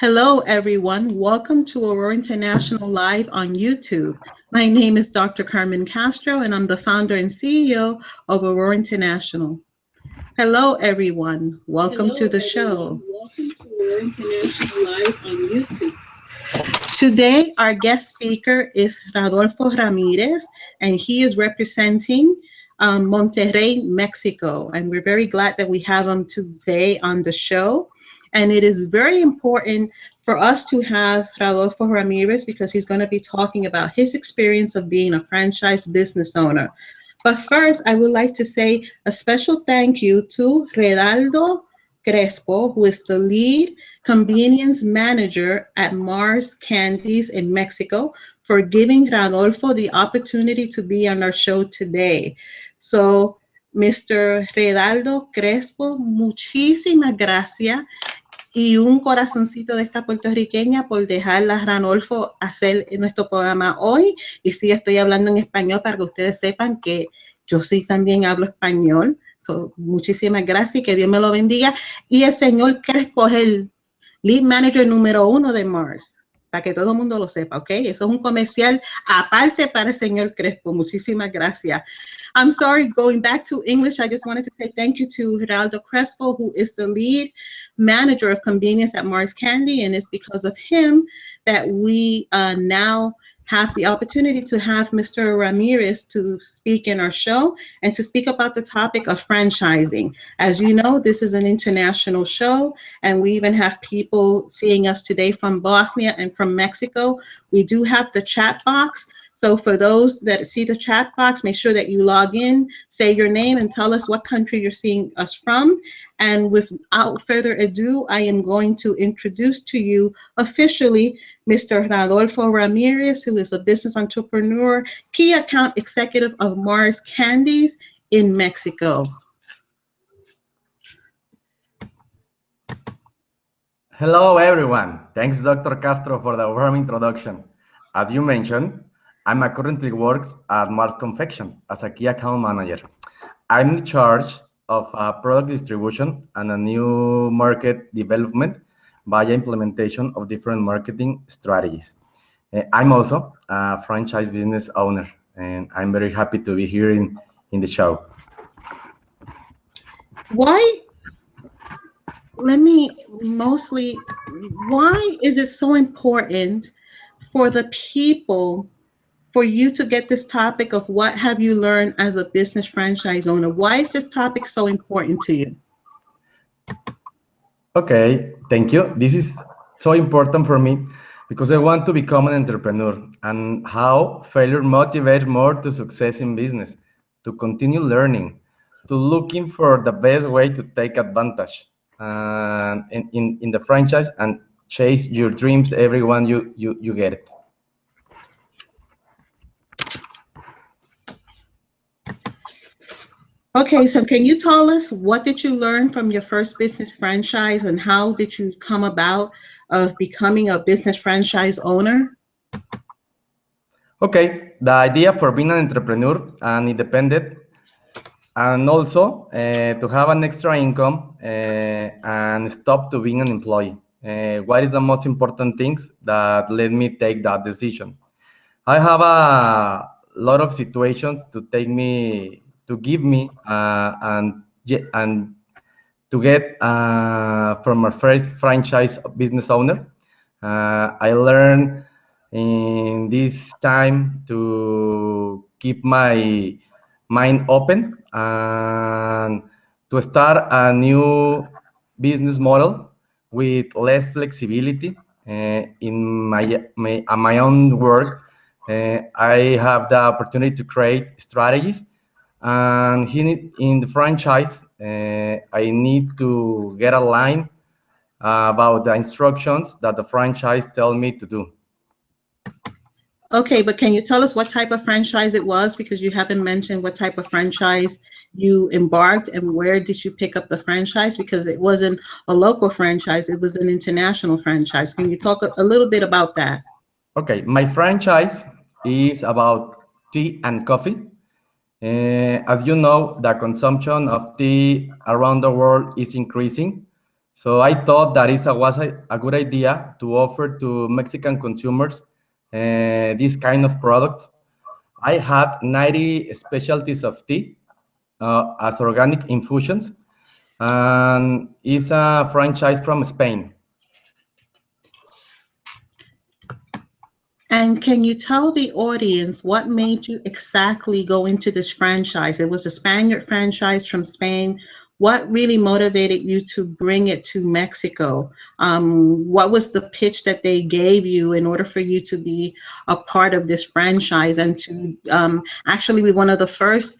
Hello, everyone. Welcome to Aurora International Live on YouTube. My name is Dr. Carmen Castro, and I'm the founder and CEO of Aurora International. Hello, everyone. Welcome to the show. Welcome to Aurora International Live on YouTube. Today, our guest speaker is Ranulfo Ramirez, and he is representing Monterrey, Mexico. And we're very glad that we have him today on the show. And it is very important for us to have Ranulfo Ramirez because he's going to be talking about his experience of being a franchise business owner. But first, I would like to say a special thank you to Redaldo Crespo, who is the lead convenience manager at Mars Candies in Mexico, for giving Ranulfo the opportunity to be on our show today. So, Mr. Redaldo Crespo, muchísimas gracias y un corazoncito de esta puertorriqueña por dejarla a Ranulfo hacer nuestro programa hoy. Y sí, estoy hablando en español para que ustedes sepan que yo sí también hablo español. So, muchísimas gracias y que Dios me lo bendiga. Y el señor Crespo es el lead manager número 1 de Mars, para que todo el mundo lo sepa, ¿ok? Eso es un comercial aparte para el señor Crespo. Muchísimas gracias. I'm sorry, going back to English, I just wanted to say thank you to Geraldo Crespo, who is the lead manager of convenience at Mars Candy, and it's because of him that we now have the opportunity to have Mr. Ramirez to speak in our show and to speak about the topic of franchising. As you know, this is an international show, and we even have people seeing us today from Bosnia and from Mexico. We do have the chat box. So for those that see the chat box, make sure that you log in, say your name, and tell us what country you're seeing us from. And without further ado, I am going to introduce to you officially Mr. Ranulfo Ramirez, who is a business entrepreneur, key account executive of Mars Candies in Mexico. Hello, everyone. Thanks, Dr. Castro, for the warm introduction. As you mentioned, I'm currently works at Mars Confection as a key account manager. I'm in charge of product distribution and a new market development via implementation of different marketing strategies. I'm also a franchise business owner, and I'm very happy to be here in the show. Why is it so important for the people for you to get this topic of what have you learned as a business franchise owner? Why is this topic so important to you? Okay, thank you. This is so important for me because I want to become an entrepreneur and how failure motivates more to success in business, to continue learning, to looking for the best way to take advantage in the franchise and chase your dreams everyone you get it. Okay, so can you tell us what did you learn from your first business franchise and how did you come about of becoming a business franchise owner? Okay, the idea for being an entrepreneur and independent and also to have an extra income and stop to being an employee. What is the most important things that led me take that decision? I have a lot of situations to give me and to get from my first franchise business owner. I learned in this time to keep my mind open and to start a new business model with less flexibility in my own work. I have the opportunity to create strategies, and in the franchise, I need to get aligned about the instructions that the franchise tell me to do. Okay, but can you tell us what type of franchise it was? Because you haven't mentioned what type of franchise you embarked and where did you pick up the franchise? Because it wasn't a local franchise, it was an international franchise. Can you talk a little bit about that? Okay, my franchise is about tea and coffee. As you know, the consumption of tea around the world is increasing. So I thought that was a good idea to offer to Mexican consumers this kind of products. I had 90 specialties of tea as organic infusions, and it's a franchise from Spain. And can you tell the audience what made you exactly go into this franchise? It was a Spaniard franchise from Spain. What really motivated you to bring it to Mexico? What was the pitch that they gave you in order for you to be a part of this franchise and to actually be one of the first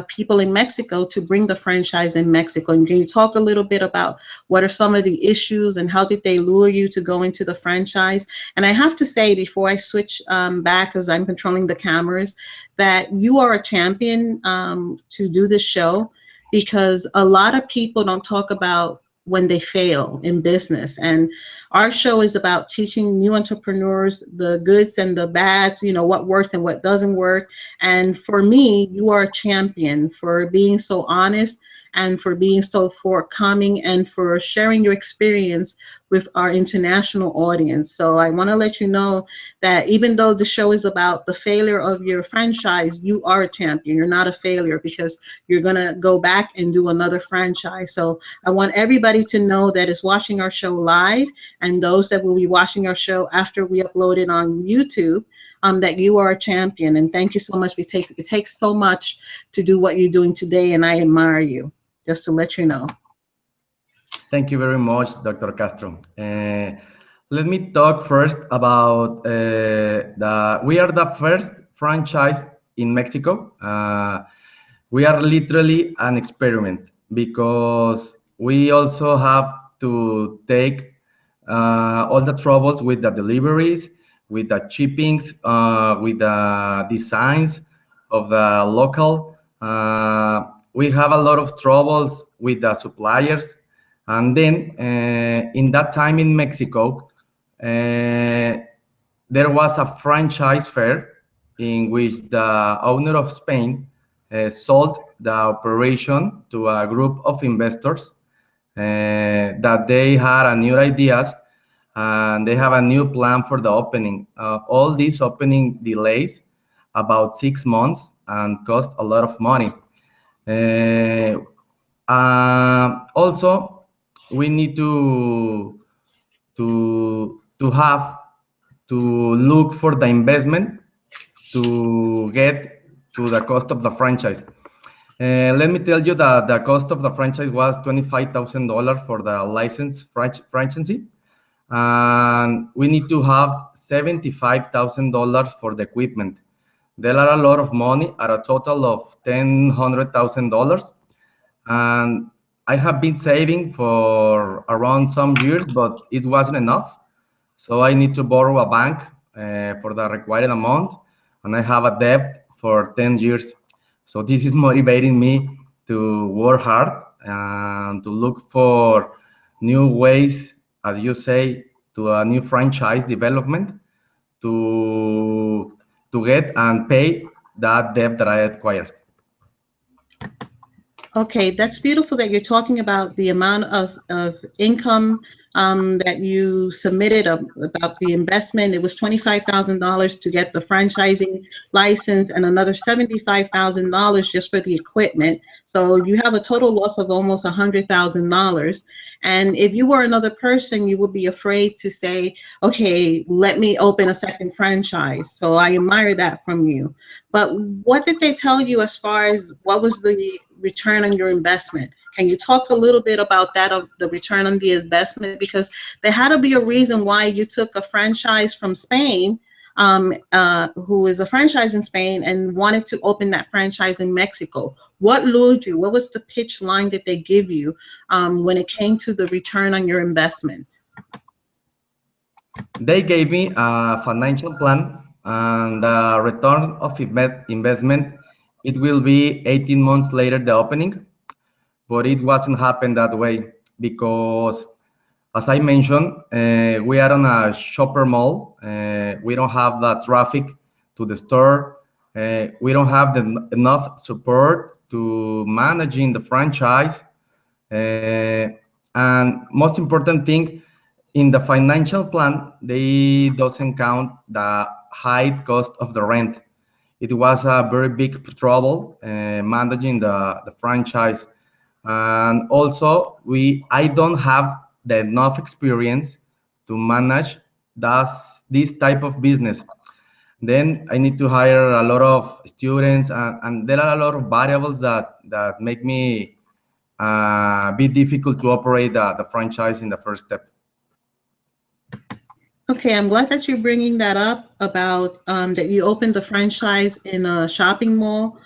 people in Mexico to bring the franchise in Mexico? And can you talk a little bit about what are some of the issues and how did they lure you to go into the franchise? And I have to say, before I switch back, because I'm controlling the cameras, that you are a champion to do this show, because a lot of people don't talk about when they fail in business. And our show is about teaching new entrepreneurs the goods and the bads, you know, what works and what doesn't work. And for me, you are a champion for being so honest and for being so forthcoming and for sharing your experience with our international audience. So I want to let you know that even though the show is about the failure of your franchise, you are a champion. You're not a failure because you're going to go back and do another franchise. So I want everybody to know that is watching our show live and those that will be watching our show after we upload it on YouTube, that you are a champion. And thank you so much. It takes so much to do what you're doing today, and I admire you, just to let you know. Thank you very much, Dr. Castro. Let me talk first about we are the first franchise in Mexico. We are literally an experiment because we also have to take all the troubles with the deliveries, with the shippings, with the designs of the local. We have a lot of troubles with the suppliers. And then in that time in Mexico, there was a franchise fair in which the owner of Spain sold the operation to a group of investors that they had a new ideas and they have a new plan for the opening. All these opening delays about 6 months and cost a lot of money. Also, we need to have to look for the investment to get to the cost of the franchise. Let me tell you that the cost of the franchise was $25,000 for the license franchisee, and we need to have $75,000 for the equipment. There are a lot of money at a total of $100,000, and I have been saving for around some years, but it wasn't enough. So I need to borrow a bank for the required amount, and I have a debt for 10 years. So this is motivating me to work hard and to look for new ways, as you say, to a new franchise development to get and pay that debt that I acquired. Okay, that's beautiful that you're talking about the amount of income that you submitted about the investment. It was $25,000 to get the franchising license and another $75,000 just for the equipment. So you have a total loss of almost $100,000. And if you were another person, you would be afraid to say, okay, let me open a second franchise. So I admire that from you. But what did they tell you as far as what was the return on your investment? Can you talk a little bit about that, of the return on the investment? Because there had to be a reason why you took a franchise from Spain, who is a franchise in Spain, and wanted to open that franchise in Mexico. What lured you? What was the pitch line that they give you when it came to the return on your investment? They gave me a financial plan, and the return of investment, it will be 18 months later the opening, but it wasn't happen that way because, as I mentioned, we are on a shopper mall. We don't have the traffic to the store. We don't have enough support to managing the franchise. And most important thing, in the financial plan, they doesn't count the high cost of the rent. It was a very big trouble managing the franchise. And also, I don't have the enough experience to manage this type of business. Then I need to hire a lot of students, and there are a lot of variables that make me be difficult to operate the franchise in the first step. Okay, I'm glad that you're bringing that up about that you opened a franchise in a shopping mall.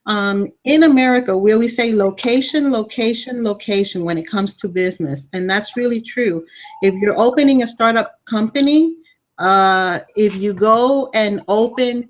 In America, we always say location, location, location when it comes to business, and that's really true. If you're opening a startup company, if you go and open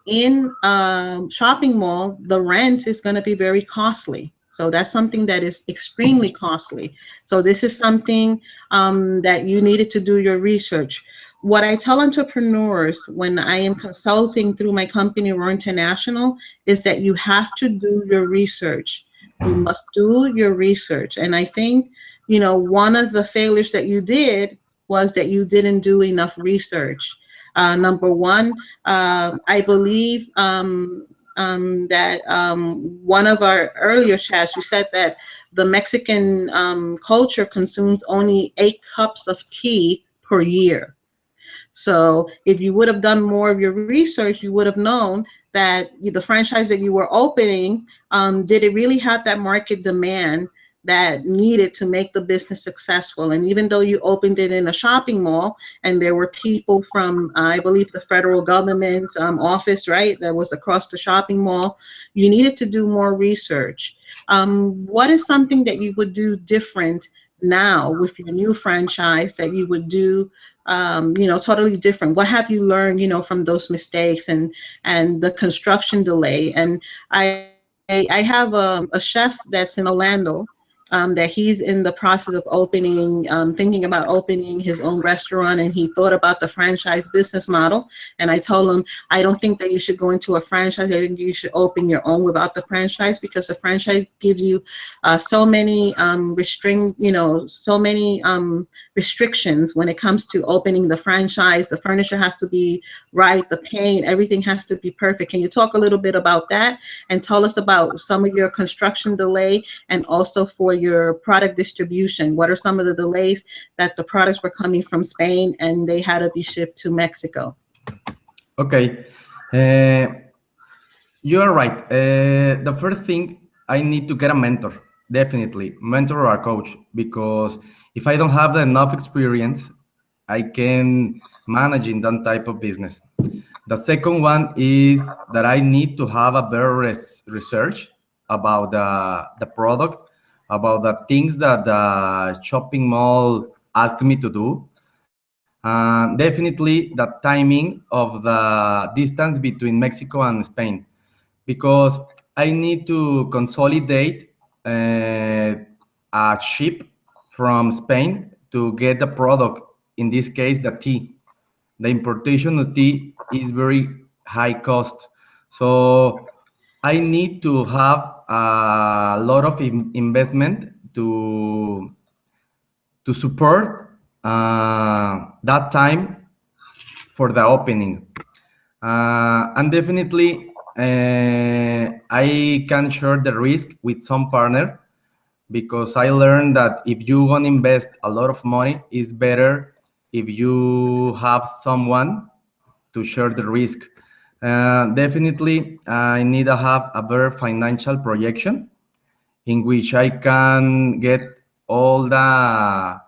in a shopping mall, the rent is going to be very costly. So that's something that is extremely costly. So this is something that you needed to do your research. What I tell entrepreneurs when I am consulting through my company, Aurora International, is that you have to do your research. You must do your research. And I think, one of the failures that you did was that you didn't do enough research. Number one, I believe that one of our earlier chats, you said that the Mexican culture consumes only 8 cups of tea per year. So if you would have done more of your research, you would have known that the franchise that you were opening, did it really have that market demand that needed to make the business successful? And even though you opened it in a shopping mall and there were people from, I believe, the federal government office, right, that was across the shopping mall, you needed to do more research. What is something that you would do different now with your new franchise that you would do totally different? What have you learned, from those mistakes and the construction delay? And I have a chef that's in Orlando, that he's in the process of opening, thinking about opening his own restaurant, and he thought about the franchise business model. And I told him, I don't think that you should go into a franchise. I think you should open your own without the franchise, because the franchise gives you so many so many restrictions when it comes to opening the franchise. The furniture has to be right, the paint, everything has to be perfect. Can you talk a little bit about that and tell us about some of your construction delay, and also for your product distribution? What are some of the delays that the products were coming from Spain and they had to be shipped to Mexico? Okay. You are right. The first thing, I need to get a mentor, definitely, mentor or a coach, because if I don't have enough experience, I can manage in that type of business. The second one is that I need to have a better research about the product, about the things that the shopping mall asked me to do. Definitely the timing of the distance between Mexico and Spain, because I need to consolidate a ship from Spain to get the product. In this case, the tea. The importation of tea is very high cost. So I need to have a lot of investment to support that time for the opening. And definitely, I can share the risk with some partner, because I learned that if you want to invest a lot of money, it's better if you have someone to share the risk. Definitely, I need to have a better financial projection in which I can get all the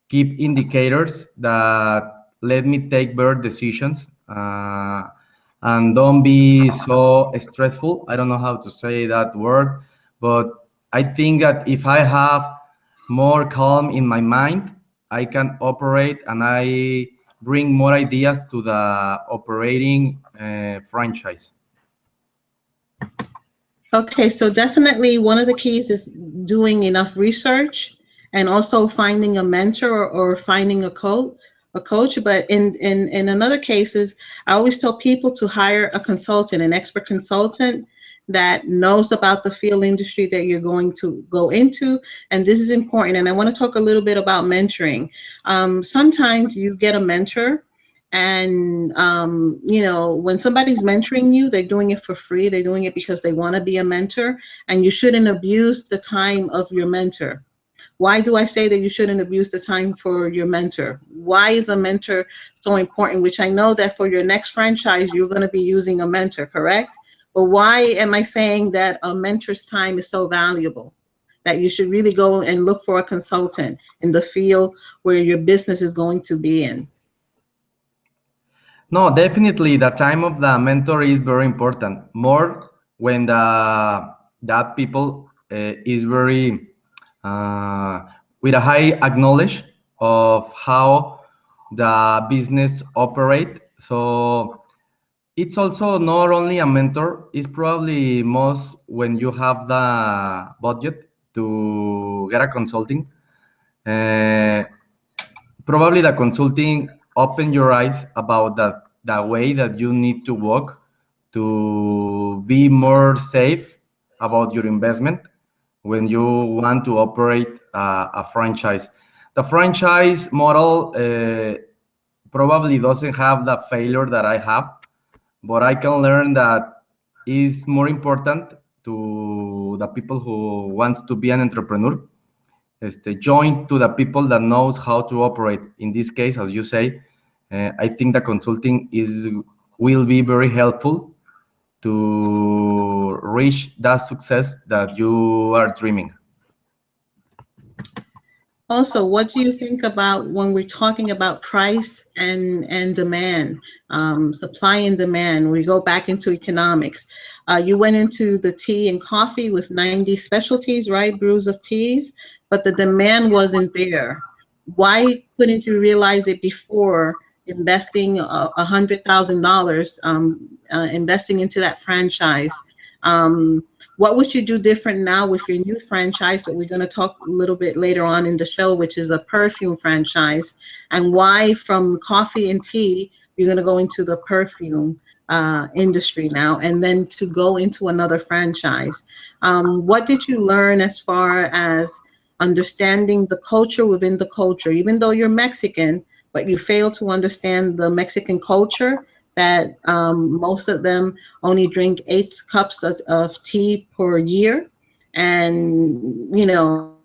key indicators that let me take better decisions, and don't be so stressful. I don't know how to say that word, but I think that if I have more calm in my mind, I can operate, and I bring more ideas to the operating franchise. Okay, so definitely one of the keys is doing enough research, and also finding a mentor, or finding a coach. But in another cases, I always tell people to hire a consultant, an expert consultant that knows about the field industry that you're going to go into. And this is important. And I want to talk a little bit about mentoring. Sometimes you get a mentor, and when somebody's mentoring you, they're doing it for free. They're doing it because they want to be a mentor, and you shouldn't abuse the time of your mentor. Why do I say that you shouldn't abuse the time for your mentor? Why is a mentor so important? Which I know that for your next franchise, you're going to be using a mentor, correct? But why am I saying that a mentor's time is so valuable? That you should really go and look for a consultant in the field where your business is going to be in. No, definitely the time of the mentor is very important. More when the that people is very with a high acknowledge of how the business operate. So it's also not only a mentor. It's probably most when you have the budget to get a consulting. Uh, Probably the consulting open your eyes about the way that you need to work to be more safe about your investment when you want to operate a franchise. The franchise model probably doesn't have the failure that I have, but I can learn that is more important to the people who wants to be an entrepreneur. Join to the people that knows how to operate. In this case, as you say, I think the consulting will be very helpful to reach that success that you are dreaming. Also, what do you think about when we're talking about price and demand, supply and demand? We go back into economics. You went into the tea and coffee with 90 specialties, right? Brews of teas, but the demand wasn't there. Why couldn't you realize it before investing $100,000, investing into that franchise? What would you do different now with your new franchise that we're going to talk a little bit later on in the show, which is a perfume franchise, and why from coffee and tea you're going to go into the perfume industry now, and then to go into another franchise? What did you learn as far as understanding the culture within the culture? Even though you're Mexican, but you fail to understand the Mexican culture, that most of them only drink 8 cups of tea per year. And, now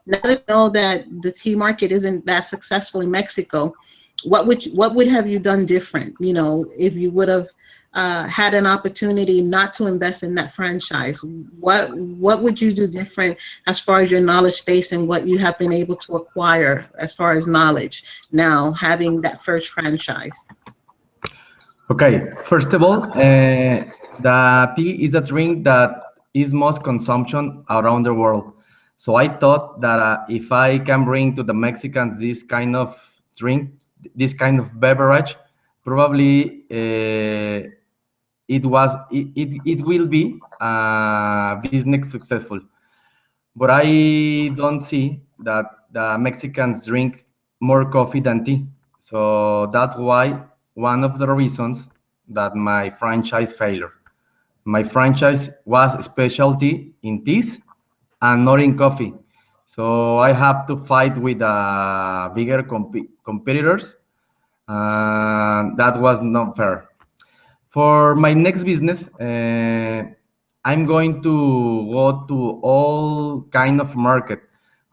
that you know that the tea market isn't that successful in Mexico, what would have you done different? If you would have had an opportunity not to invest in that franchise, what would you do different as far as your knowledge base and what you have been able to acquire as far as knowledge now having that first franchise? Okay, first of all, the tea is a drink that is most consumption around the world. So I thought that if I can bring to the Mexicans this kind of drink, this kind of beverage, probably it will be business successful. But I don't see that the Mexicans drink more coffee than tea. So that's why one of the reasons that my franchise failed. My franchise was specialty in teas and not in coffee. So I have to fight with bigger competitors, and that was not fair. For my next business, I'm going to go to all kind of market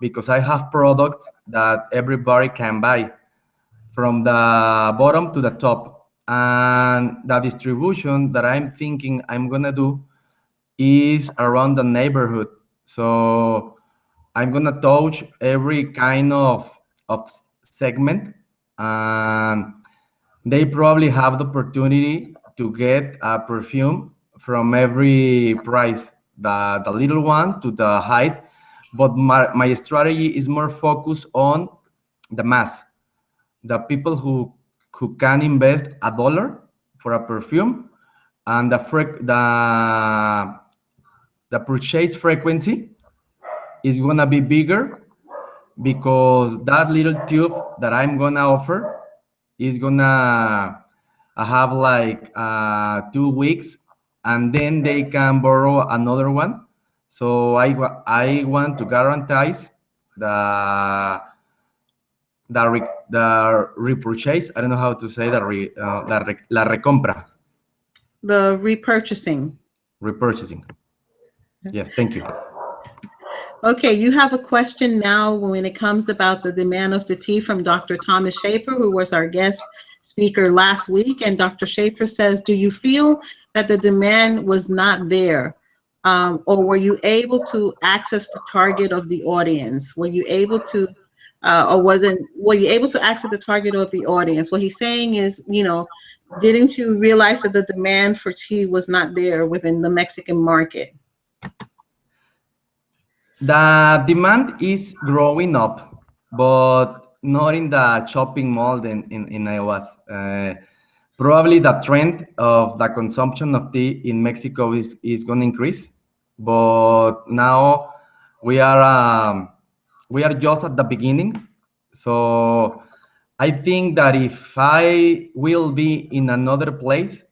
because I have products that everybody can buy from the bottom to the top. And the distribution that I'm thinking I'm gonna do is around the neighborhood. So I'm gonna touch every kind of segment, and they probably have the opportunity to get a perfume from every price, the little one to the height. But my strategy is more focused on the mass, the people who can invest $1 for a perfume, and the purchase frequency is gonna be bigger because that little tube that I'm gonna offer is gonna have like 2 weeks and then they can borrow another one. So I want to guarantee the the repurchase. I don't know how to say la recompra. The repurchasing. Repurchasing. Yes, thank you. Okay, you have a question now when it comes about the demand of the tea from Dr. Thomas Schaefer, who was our guest speaker last week. And Dr. Schaefer says, do you feel that the demand was not there? Or were you able to access the target of the audience? Were you able to, were you able to access the target of the audience? What he's saying is, didn't you realize that the demand for tea was not there within the Mexican market? The demand is growing up, but not in the shopping mall in Iowa. Probably the trend of the consumption of tea in Mexico is going to increase, but now we are we are just at the beginning. So I think that if I will be in another place,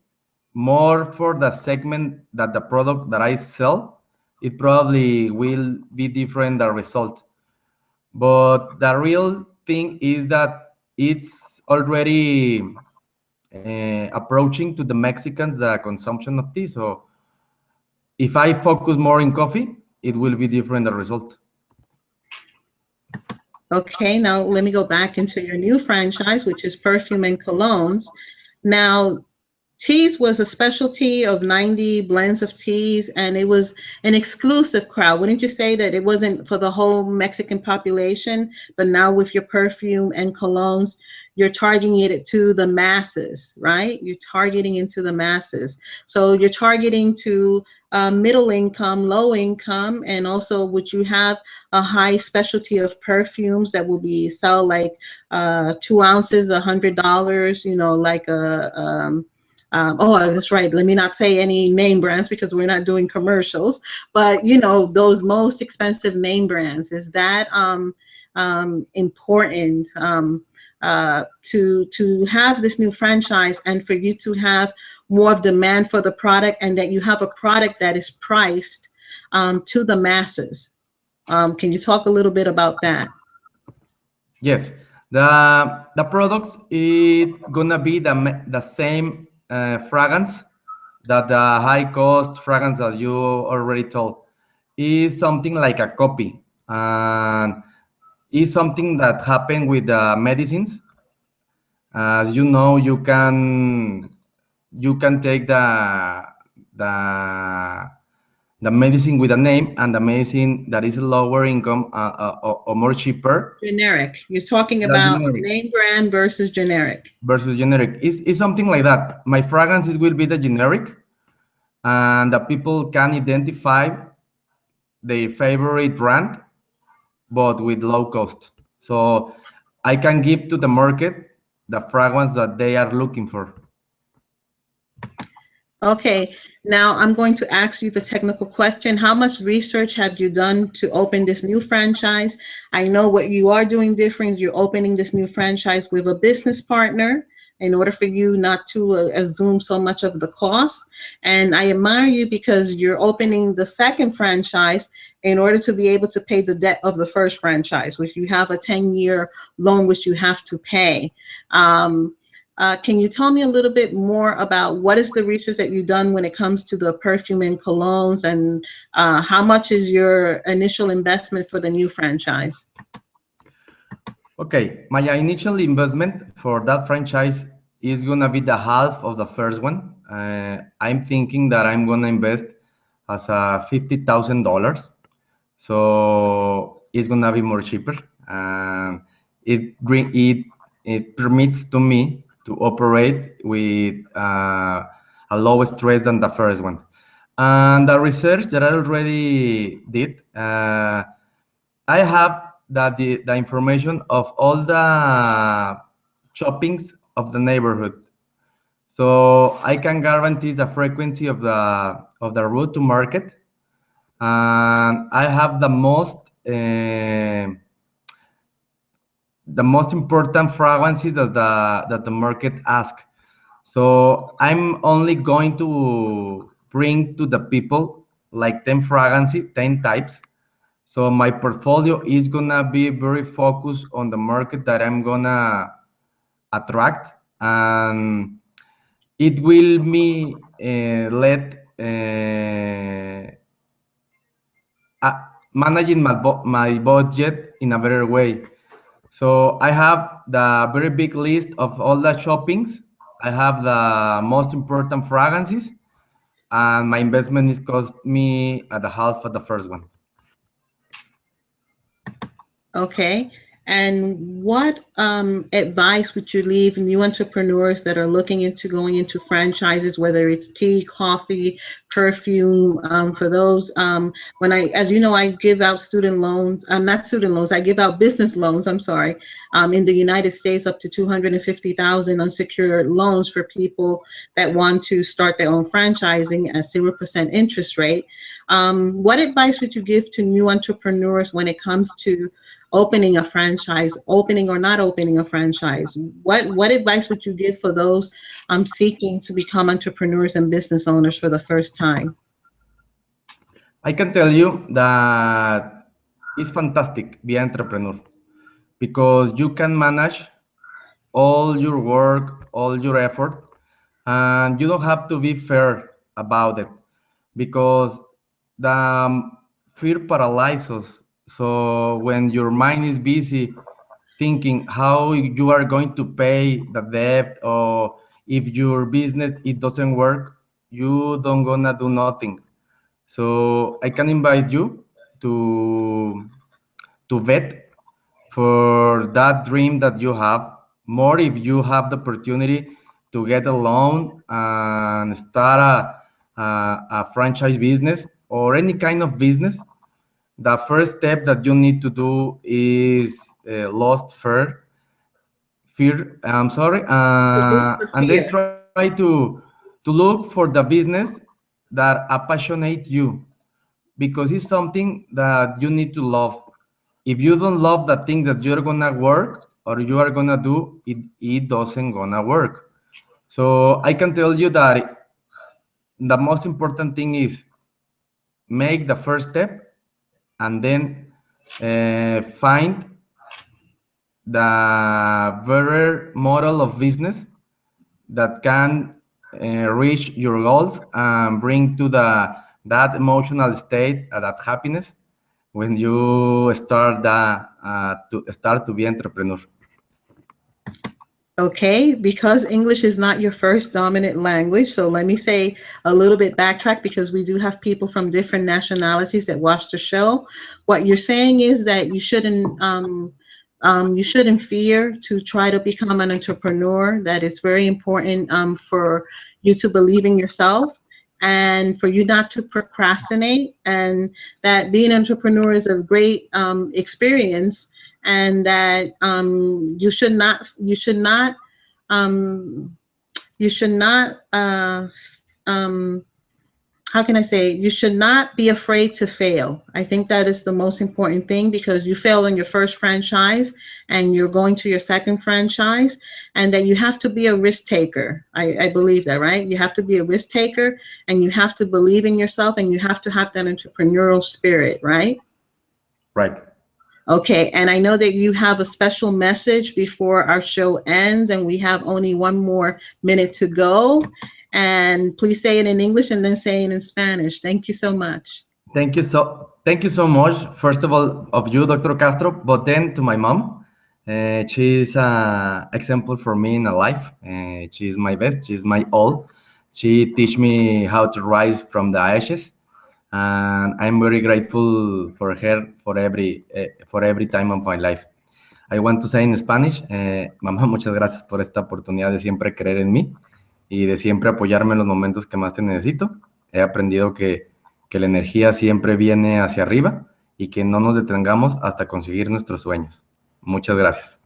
more for the segment that the product that I sell, it probably will be different the result. But the real thing is that it's already approaching to the Mexicans the consumption of tea. So if I focus more in coffee, it will be different the result. Okay, now let me go back into your new franchise, which is perfume and colognes. Now, teas was a specialty of 90 blends of teas, and it was an exclusive crowd. Wouldn't you say that it wasn't for the whole Mexican population, but now with your perfume and colognes, you're targeting it to the masses, right? You're targeting into the masses. So you're targeting to middle income, low income, and also would you have a high specialty of perfumes that will be sell like 2 ounces, $100, like a oh, that's right. Let me not say any name brands because we're not doing commercials. But those most expensive name brands, is that important to have this new franchise and for you to have more of demand for the product and that you have a product that is priced to the masses? Can you talk a little bit about that? Yes, the products it gonna be the same fragrance that the high cost fragrance that you already told is something like a copy, and is something that happened with the medicines. As you know, you can take the the medicine with a name and the medicine that is lower income or more cheaper. Generic. You're talking The about generic name brand versus generic. versus generic is something like that. My fragrances will be the generic, and the people can identify their favorite brand, but with low cost. So I can give to the market the fragrance that they are looking for. Okay, now I'm going to ask you the technical question. How much research have you done to open this new franchise? I know what you are doing different. You're opening this new franchise with a business partner in order for you not to assume so much of the cost. And I admire you because you're opening the second franchise in order to be able to pay the debt of the first franchise, which you have a 10-year loan which you have to pay. Can you tell me a little bit more about what is the research that you've done when it comes to the perfume and colognes, and how much is your initial investment for the new franchise? Okay, my initial investment for that franchise is gonna be the half of the first one. I'm thinking that I'm gonna invest as a $50,000, so it's gonna be more cheaper, and it permits to me to operate with a lower stress than the first one. And the research that I already did, I have the information of all the shoppings of the neighborhood, so I can guarantee the frequency of the route to market, and I have the most important fragrances that the market ask. So I'm only going bring to the people like 10 fragrancy, 10 types. So my portfolio is gonna be very focused on the market that I'm gonna attract, and it will me let managing my budget in a better way. So I have the very big list of all the shoppings. I have the most important fragrances, and my investment is cost me at the half of the first one. Okay. And what advice would you leave new entrepreneurs that are looking into going into franchises, whether it's tea, coffee, perfume? For those, when as you know, I give out student loans. Not student loans. I give out business loans. I'm sorry. In the United States, up to 250,000 unsecured loans for people that want to start their own franchising at 0% interest rate. What advice would you give to new entrepreneurs when it comes to opening a franchise, opening or not opening a franchise? What advice would you give for those seeking to become entrepreneurs and business owners for the first time? I can tell you that it's fantastic be an entrepreneur because you can manage all your work, all your effort, and you don't have to be fair about it because the fear paralyzes. So when your mind is busy thinking how you are going to pay the debt, or if your business it doesn't work, you don't gonna do nothing. So I can invite you to vet for that dream that you have more if you have the opportunity to get a loan and start a franchise business or any kind of business. The first step that you need to do is lost fear, I'm sorry, Lose the and then fear. try to look for the business that appreciate you, because it's something that you need to love. If you don't love the thing that you're gonna work or you are gonna do, it doesn't gonna work. So I can tell you that the most important thing is make the first step and then find the better model of business that can reach your goals and bring to the that emotional state, that happiness when you start to be entrepreneur. Okay, because English is not your first dominant language, so let me say a little bit backtrack because we do have people from different nationalities that watch the show. What you're saying is that you shouldn't fear to try to become an entrepreneur. That it's very important for you to believe in yourself and for you not to procrastinate, and that being an entrepreneur is a great experience, and that um, you should not um, how can I say, you should not be afraid to fail. I think that is the most important thing, because you failed in your first franchise and you're going to your second franchise, and that you have to be a risk taker. I believe that, right? You have to be a risk taker, and you have to believe in yourself, and you have to have that entrepreneurial spirit, right? Right. Okay, and I know that you have a special message before our show ends, and we have only one more minute to go. And please say it in English and then say it in Spanish. Thank you so much. Thank you so much. First of all, of you, Dr. Castro, but then to my mom. She's an example for me in a life. She's my best. She's my all. She teach me how to rise from the ashes, and I'm very grateful for her for every time of my life. I want to say in Spanish, mamá, muchas gracias por esta oportunidad de siempre creer en mí y de siempre apoyarme en los momentos que más te necesito. He aprendido que la energía siempre viene hacia arriba y que no nos detengamos hasta conseguir nuestros sueños. Muchas gracias.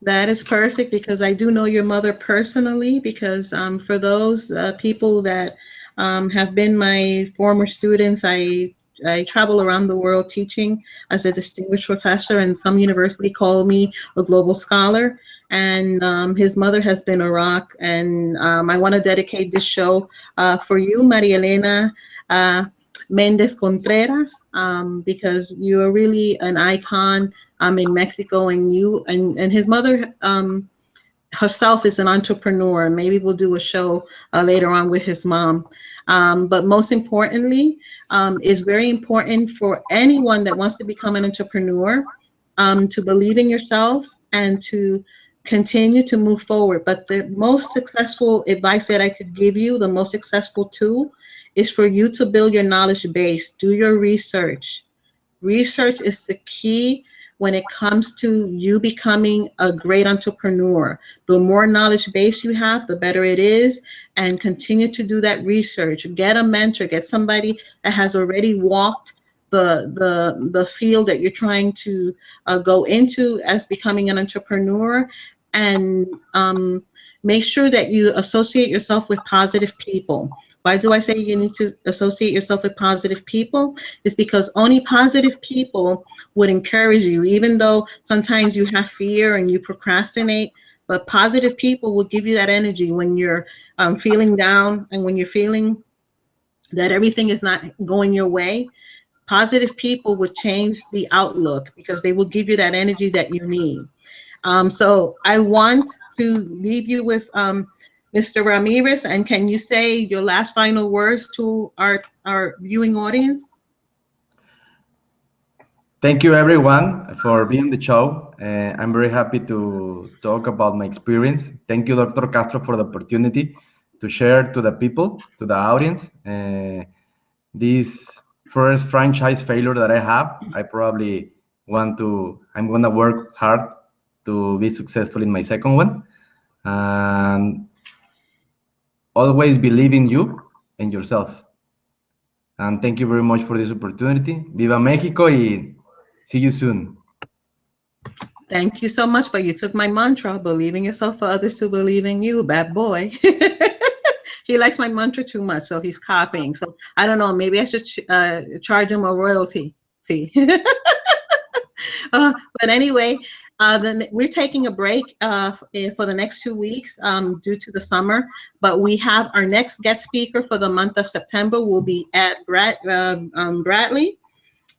That is perfect, because I do know your mother personally, because for those people that have been my former students, I travel around the world teaching as a distinguished professor, and some university call me a global scholar. and his mother has been a rock. And I want to dedicate this show for you, Maria Elena Mendez Contreras, because you are really an icon in Mexico, and and his mother herself is an entrepreneur. Maybe we'll do a show later on with his mom. But most importantly, it's very important for anyone that wants to become an entrepreneur to believe in yourself and to continue to move forward. But the most successful advice that I could give you, the most successful tool, is for you to build your knowledge base, do your research. Research is the key when it comes to you becoming a great entrepreneur. The more knowledge base you have, the better it is. And continue to do that research. Get a mentor, get somebody that has already walked the field that you're trying to go into as becoming an entrepreneur. And make sure that you associate yourself with positive people. Why do I say you need to associate yourself with positive people? It's because only positive people would encourage you, even though sometimes you have fear and you procrastinate. But positive people will give you that energy when you're feeling down and when you're feeling that everything is not going your way. Positive people would change the outlook because they will give you that energy that you need. So I want to leave you with Mr. Ramirez, and can you say your last final words to our viewing audience? Thank you, everyone, for being on the show. I'm very happy to talk about my experience. Thank you, Dr. Castro, for the opportunity to share to the people, to the audience, this first franchise failure that I have. I'm going to work hard to be successful in my second one. And always believe in you and yourself. And thank you very much for this opportunity. Viva Mexico y see you soon. Thank you so much, but you took my mantra, believe in yourself for others to believe in you, bad boy. He likes my mantra too much, so he's copying. So I don't know, maybe I should charge him a royalty fee. But anyway, then we're taking a break for the next 2 weeks due to the summer. But we have our next guest speaker for the month of September will be at Bradley.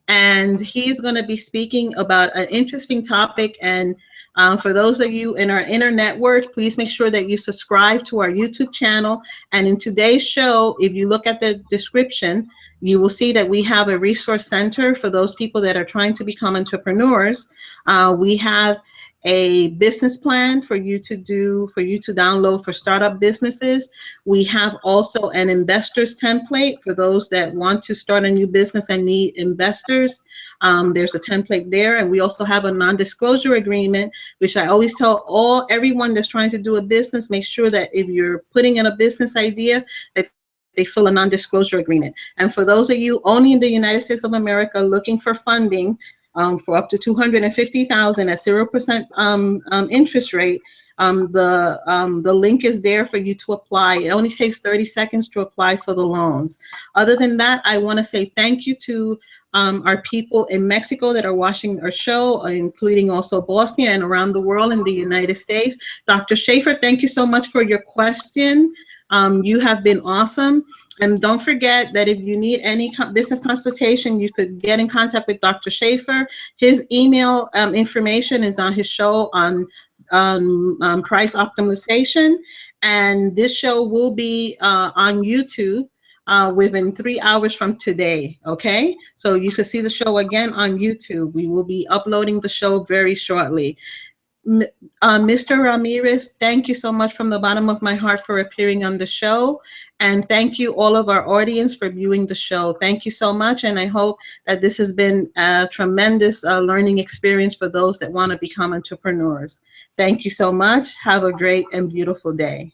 And he's going to be speaking about an interesting topic. And for those of you in our inner network, please make sure that you subscribe to our YouTube channel. And in today's show, if you look at the description, you will see that we have a resource center for those people that are trying to become entrepreneurs. We have a business plan for you to download for startup businesses. We have also an investors template for those that want to start a new business and need investors. There's a template there, and we also have a non-disclosure agreement, which I always tell everyone that's trying to do a business, make sure that if you're putting in a business idea, that they fill a non-disclosure agreement. And for those of you only in the United States of America looking for funding, for up to $250,000 at 0% interest rate. The link is there for you to apply. It only takes 30 seconds to apply for the loans. Other than that, I want to say thank you to our people in Mexico that are watching our show, including also Bosnia and around the world in the United States. Dr. Schaefer, thank you so much for your question. You have been awesome. And don't forget that if you need any business consultation, you could get in contact with Dr. Schaefer. His email information is on his show on price optimization. And this show will be on YouTube within 3 hours from today, okay? So you can see the show again on YouTube. We will be uploading the show very shortly. Mr. Ramirez, thank you so much from the bottom of my heart for appearing on the show. And thank you all of our audience for viewing the show. Thank you so much. And I hope that this has been a tremendous learning experience for those that want to become entrepreneurs. Thank you so much. Have a great and beautiful day.